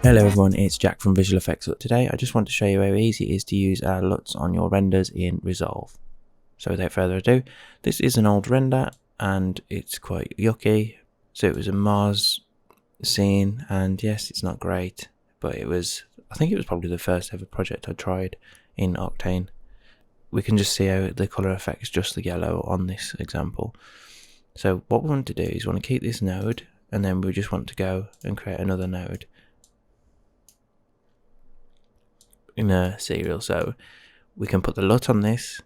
Hello everyone, it's Jack from Visual Effects. Today I just want to show you how easy it is to use our LUTs on your renders in Resolve. So without further ado, this is an old render and it's quite yucky. So it was a Mars scene, and yes, it's not great, but I think it was probably the first ever project I tried in Octane. We can just see how the colour affects just the yellow on this example. So what we want to do is we want to keep this node, and then we just want to go and create another node in a serial. So we can put the LUT on this,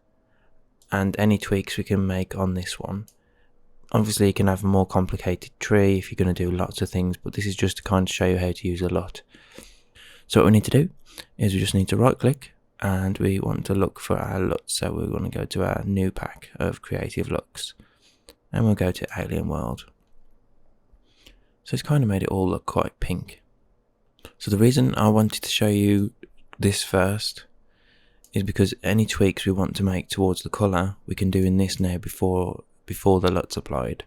and any tweaks we can make on this one. Obviously you can have a more complicated tree if you're going to do lots of things, but this is just to kind of show you how to use a LUT. So what we need to do is we just need to right click, and we want to look for our LUTs. So we're going to go to our new pack of creative looks, and we'll go to Alien World. So it's kind of made it all look quite pink. So the reason I wanted to show you this first is because any tweaks we want to make towards the colour we can do in this now before the LUT's applied.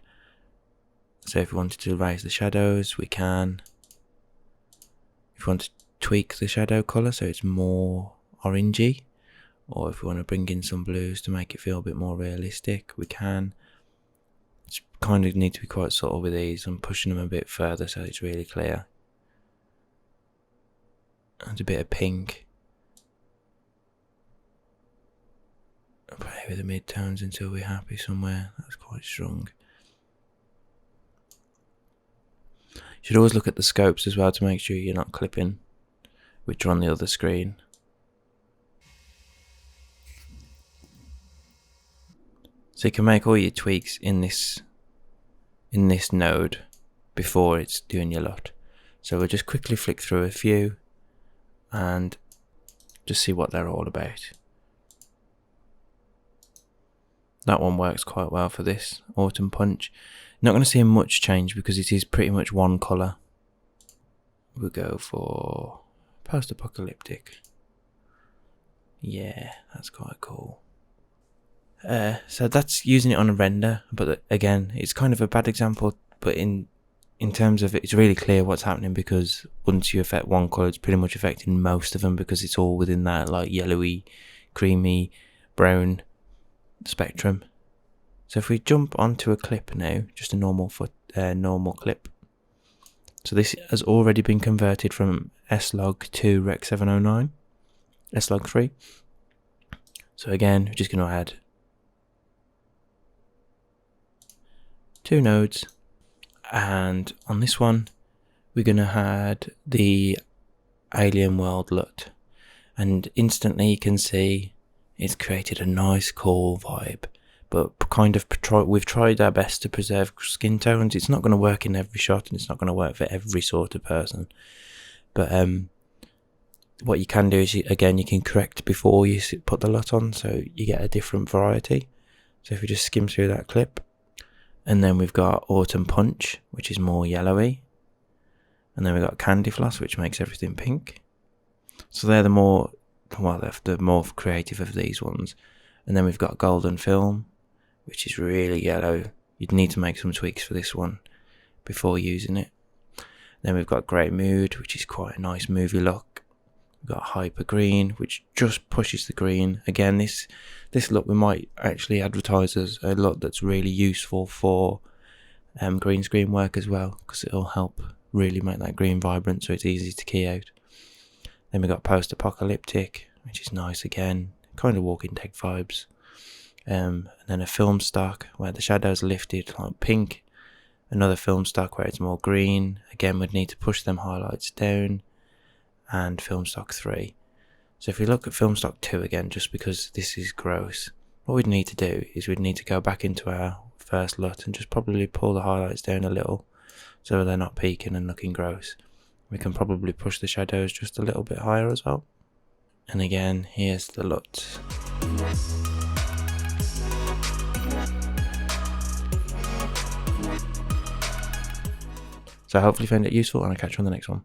So if we wanted to raise the shadows, we can. If we want to tweak the shadow colour so it's more orangey, or if we want to bring in some blues to make it feel a bit more realistic, we can. It's kind of need to be quite subtle with these. I'm pushing them a bit further so it's really clear. And a bit of pink. Play with the mid-tones until we're happy somewhere. That's quite strong. You should always look at the scopes as well to make sure you're not clipping, which are on the other screen. So you can make all your tweaks in this node before it's doing your LUT. So we'll just quickly flick through a few and just see what they're all about. That one works quite well for this Autumn Punch. Not going to see much change because it is pretty much one colour. We'll go for post-apocalyptic. Yeah, that's quite cool. So that's using it on a render, but again, it's kind of a bad example, but in terms of it's really clear what's happening, because once you affect one colour, it's pretty much affecting most of them because it's all within that like yellowy, creamy, brown spectrum. So if we jump onto a clip now, just a normal clip. So this has already been converted from slog to Rec 709, slog 3. So again, we're just going to add 2 nodes, and on this one we're going to add the Alien World LUT, and instantly you can see it's created a nice cool vibe, but kind of we've tried our best to preserve skin tones. It's not going to work in every shot, and it's not going to work for every sort of person, but what you can do is you can correct before you put the LUT on, so you get a different variety. So if we just skim through that clip, and then we've got Autumn Punch, which is more yellowy, and then we've got Candy Floss, which makes everything pink. So they're the more creative of these ones. And then we've got Golden Film, which is really yellow. You'd need to make some tweaks for this one before using it. Then we've got Great Mood, which is quite a nice movie look. We've got Hyper Green, which just pushes the green. Again, this look we might actually advertise as a look that's really useful for green screen work as well, because it'll help really make that green vibrant so it's easy to key out. Then we've got Post-Apocalyptic, which is nice again, kind of Walking Dead vibes. And then a film stock where the shadows lifted like pink. Another film stock where it's more green. Again, we'd need to push them highlights down. And film stock 3. So if we look at film stock 2 again, just because this is gross, what we'd need to do is we'd need to go back into our first LUT and just probably pull the highlights down a little so they're not peaking and looking gross. We can probably push the shadows just a little bit higher as well. And again, here's the LUT. So hopefully you found it useful, and I'll catch you on the next one.